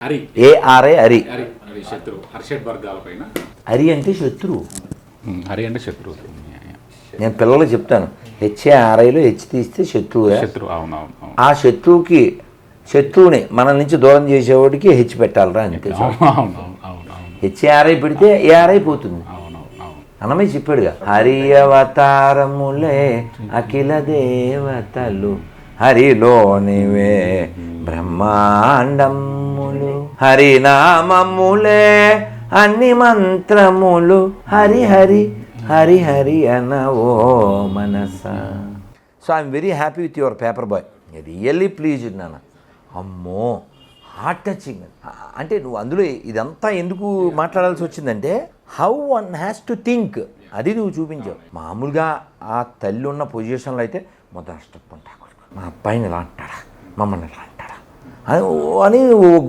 ARI Hari. హర్షడ్ వర్గాలపైన Hari అంటే శత్రువు. హరి అంటే శత్రువు. నేను పిల్లలకు చెప్తాను, హెచ్ఏఆర్ఐలో హెచ్ తీస్తే శత్రువు. అవునవును. ఆ శత్రువుని మన నుంచి దూరం చేసేవాడికి హెచ్ పెట్టాలరా అంతే. హెచ్ఏఆర్ఐ పెడితే ఏఆర్ఐ పోతుంది. అన్నమే చెప్పాడుగా, హరి అవతారములే అఖిల దేవతలు, హరిలోనివే బ్రహ్మాండములు, హరినామములే అన్ని మంత్రములు, హరి హరి హరి హరి అనవో మనస. So I'm very happy with your paper boy, really pleased నాన్న. అమ్మో హార్ట్ టచింగ్. అంటే నువ్వు అందులో ఇదంతా ఎందుకు మాట్లాడాల్సి వచ్చిందంటే how one has to think, అది నువ్వు చూపించావు. మామూలుగా ఆ తల్లి ఉన్న పొజిషన్లో అయితే మొదలష్టపంటా, మా అబ్బాయిని ఇలా అంటాడా, మమ్మల్ని ఇలా అంటాడా అని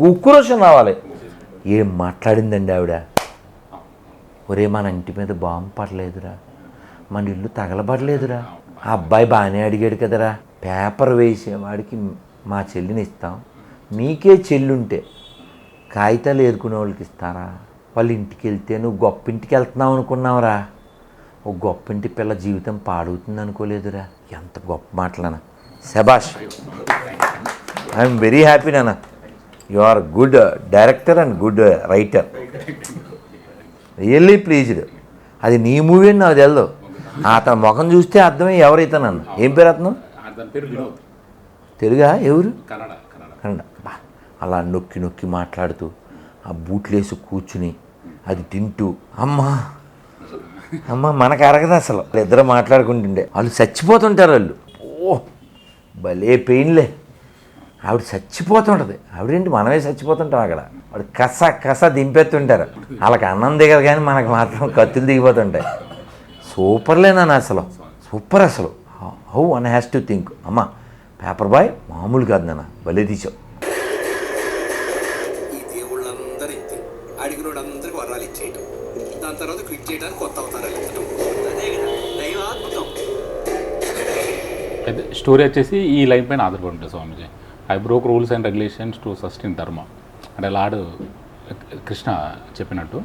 ఉక్రోషం రావాలి. ఏం మాట్లాడిందండి ఆవిడ. ఒరే మన ఇంటి మీద బాంబు పడలేదురా, మన ఇల్లు తగలబడలేదురా, ఆ అబ్బాయి బాగానే అడిగాడు కదరా, పేపర్ వేసేవాడికి మా చెల్లిని ఇస్తాం, మీకే చెల్లుంటే కాగితాలు ఏరుకునే వాళ్ళకి ఇస్తారా? వాళ్ళ ఇంటికి వెళ్తే నువ్వు గొప్ప ఇంటికి వెళ్తున్నావు అనుకున్నావురా, ఒక గొప్ప ఇంటి పిల్ల జీవితం పాడవుతుంది అనుకోలేదురా. ఎంత గొప్ప మాటలనా. శబాష్, ఐఎమ్ వెరీ హ్యాపీ నాన్న. You are good director and good writer, really pleased. అది నీ మూవీ అని నాకు తెలదు. అతని ముఖం చూస్తే అర్థమే ఎవరైతే నన్ను. ఏం పేరు అతను? తెలుగా? ఎవరు? కన్నడ. అలా నొక్కి నొక్కి మాట్లాడుతూ ఆ బూట్లేసి కూర్చుని అది తింటూ అమ్మ మనకు అరగదు అసలు. ఇద్దరు మాట్లాడుకుంటుండే వాళ్ళు చచ్చిపోతుంటారు. వాళ్ళు ఓ భలే పెయిన్లే. ఆవిడ చచ్చిపోతుంటుంది. ఆవిడేంటి మనమే చచ్చిపోతుంటాం అక్కడ. వాడు కస దింపేస్తుంటారు. వాళ్ళకి అన్నం దిగదు కానీ మనకు మాత్రం కత్తులు దిగిపోతుంటాయి. సూపర్లేనా అసలు, సూపర్ అసలు. How one has to think. అమ్మ పేపర్ బాయ్ మామూలు కాదు నాన్న, భలే తీసావు. అయితే స్టోరీ వచ్చేసి ఈ లైన్ పైన ఆధారపడి ఉంటుంది Swamiji. I broke rules and regulations to sustain dharma. అంటే లార్డ్ కృష్ణ చెప్పినట్టు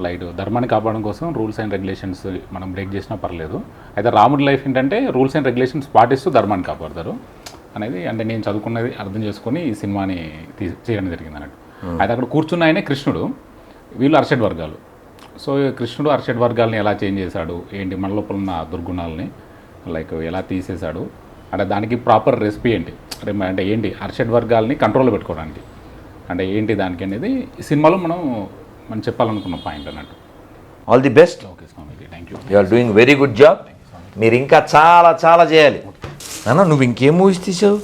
లైట్ ధర్మాన్ని కాపాడడం కోసం రూల్స్ అండ్ రెగ్యులేషన్స్ మనం బ్రేక్ చేసినా పర్లేదు. అయితే రాముడి లైఫ్ ఏంటంటే రూల్స్ అండ్ రెగ్యులేషన్స్ పాటిస్తూ ధర్మాన్ని కాపాడతారు అనేది అంటే నేను చదువుకున్నది అర్థం చేసుకొని ఈ సినిమాని చేయడం జరిగింది అన్నట్టు. అయితే అక్కడ కూర్చున్న ఆయనే కృష్ణుడు, వీళ్ళు హర్షడ్ వర్గాలు. సో కృష్ణుడు హర్షడ్ వర్గాలని ఎలా చేంజ్ చేశాడు, ఏంటి మన లోపల ఉన్న దుర్గుణాలని లైక్ ఎలా తీసేశాడు, అంటే దానికి ప్రాపర్ రెసిపీ ఏంటి, అంటే ఏంటి హర్షడ్ వర్గాలని కంట్రోల్లో పెట్టుకోవడానికి అంటే ఏంటి దానికి అనేది ఈ సినిమాలో మనం చెప్పాలనుకున్న పాయింట్ అన్నట్టు. All the best. Okay Swamiji, thank you. You are doing very good job. మీరు ఇంకా చాలా చాలా చేయాలి నాన్న. నువ్వు ఇంకేం మూవీస్ తీసావు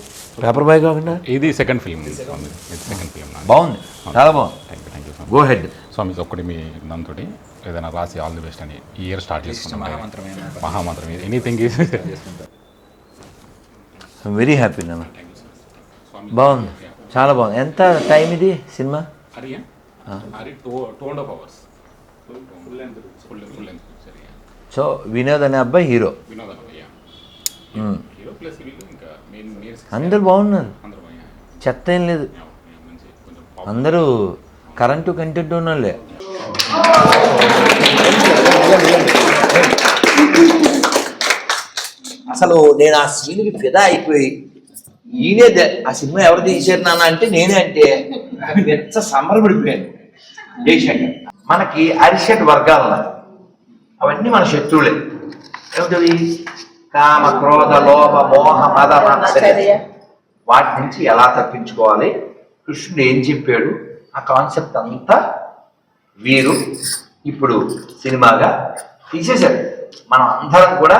పేపర్ బాయ్ కాకుండా? ఇది సెకండ్ ఫిల్మ్. బాగుంది, చాలా బాగుంది. Thank you. గో హెడ్ స్వామిజీ. ఒక్కటి మీ దాంతో ఏదైనా రాసి ఆల్ ది బెస్ట్ అని ఈ ఇయర్ స్టార్ట్ చేసుకుంటాం. మహామంత్రం ఎనీథింగ్ ఈజ్ వెరీ హ్యాపీ నాన్న. బాగుంది, చాలా బాగుంది. ఎంత టైం ఇది సినిమా? సో వినోద్ అనే అబ్బాయి హీరో, అందరు బాగున్నారు, చెత్త ఏం లేదు, అందరూ కరెంటు కంటెంట్ ఉన్నోళ్ళే. అసలు నేను ఆ సీన్కి ఫిదా అయిపోయి ఈయనే ఆ సినిమా ఎవరు తీశారు నాన్న అంటే నేనే అంటే ఎంత సంబరపడిపోయాను. జయశంకర్ మనకి అరిషడ్ వర్గాలు ఉన్నాయి, అవన్నీ మన శత్రువులే. ఏమిటవి? కామ క్రోధ లోభ మోహ మద మాత్సర్యం. వాటి నుంచి ఎలా తప్పించుకోవాలి, కృష్ణుడు ఏం చెప్పాడు, ఆ కాన్సెప్ట్ అంతా వీరు ఇప్పుడు సినిమాగా తీసేశారు. మనం అందరం కూడా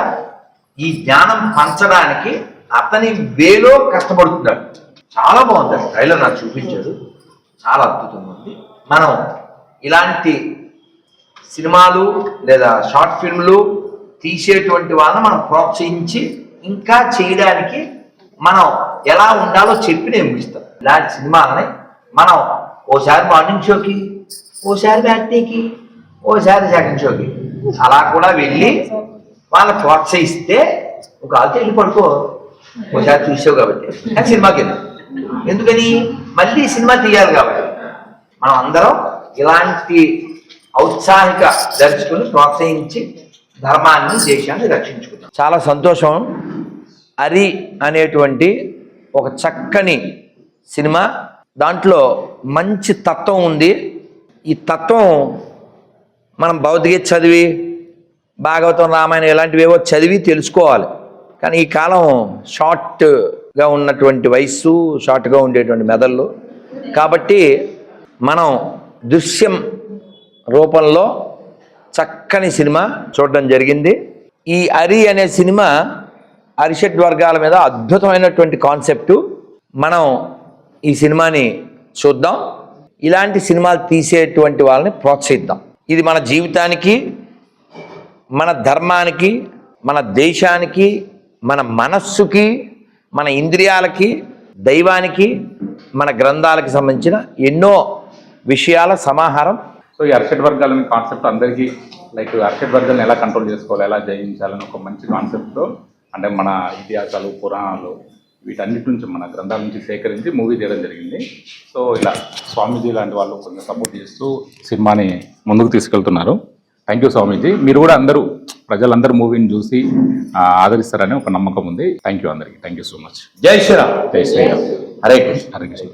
ఈ జ్ఞానం పంచడానికి అతని వేలో కష్టపడుతున్నాడు. చాలా బాగుంది ట్రైలర్, నాకు చూపించాడు, చాలా అద్భుతంగా ఉంది. మనం ఇలాంటి సినిమాలు లేదా షార్ట్ ఫిల్మ్లు తీసేటువంటి వాళ్ళని మనం ప్రోత్సహించి ఇంకా చేయడానికి మనం ఎలా ఉండాలో చెప్పి నేను ముగిస్తాం. ఇలాంటి సినిమాలని మనం ఓసారి మార్నింగ్ షోకి, ఓసారి బ్యాట్నీకి, ఓసారి సెకండ్ షోకి అలా కూడా వెళ్ళి వాళ్ళని ప్రోత్సహిస్తే ఒక ఆల్తే వెళ్ళి పడుకో, ఒకసారి చూసావు కాబట్టి. కానీ సినిమాకి వెళ్ళి ఎందుకని మళ్ళీ సినిమా తీయాలి కాబట్టి మనం అందరం ఇలాంటి ఔత్సాహిక దర్శకులు ప్రోత్సహించి ధర్మాన్ని దేశాన్ని రక్షించుకుంటాం. చాలా సంతోషం. అరి అనేటువంటి ఒక చక్కని సినిమా, దాంట్లో మంచి తత్వం ఉంది. ఈ తత్వం మనం భౌతికత చదివి భాగవతం రామాయణం ఇలాంటివేవో చదివి తెలుసుకోవాలి. కానీ ఈ కాలం షార్ట్గా ఉన్నటువంటి వయస్సు, షార్ట్గా ఉండేటువంటి మెదళ్ళు, కాబట్టి మనం దృశ్యం రూపంలో చక్కని సినిమా చూడడం జరిగింది. ఈ అరి అనే సినిమా అరిషడ్ వర్గాల మీద అద్భుతమైనటువంటి కాన్సెప్టు. మనం ఈ సినిమాని చూద్దాం, ఇలాంటి సినిమాలు తీసేటువంటి వాళ్ళని ప్రోత్సహిద్దాం. ఇది మన జీవితానికి, మన ధర్మానికి, మన దేశానికి, మన మనస్సుకి, మన ఇంద్రియాలకి, దైవానికి, మన గ్రంథాలకి సంబంధించిన ఎన్నో విషయాల సమాహారం. సో ఈ అరిషడ్ వర్గాలని కాన్సెప్ట్ అందరికీ లైక్ అరిషడ్ వర్గాలను ఎలా కంట్రోల్ చేసుకోవాలి, ఎలా జయించాలని ఒక మంచి కాన్సెప్ట్తో, అంటే మన ఇతిహాసాలు, పురాణాలు వీటన్నిటి నుంచి మన గ్రంథాల నుంచి సేకరించి మూవీ చేయడం జరిగింది. సో ఇలా స్వామీజీ లాంటి వాళ్ళు కొంచెం సపోర్ట్ చేస్తూ సినిమాని ముందుకు తీసుకెళ్తున్నారు. థ్యాంక్ యూ స్వామీజీ. మీరు కూడా అందరూ ప్రజలందరూ మూవీని చూసి ఆదరిస్తారని ఒక నమ్మకం ఉంది. థ్యాంక్ యూ అందరికీ. Thank you so much. జై శ్రీరామ్. జై శ్రీరామ్. హరే కృష్ణ. హరే కృష్ణ.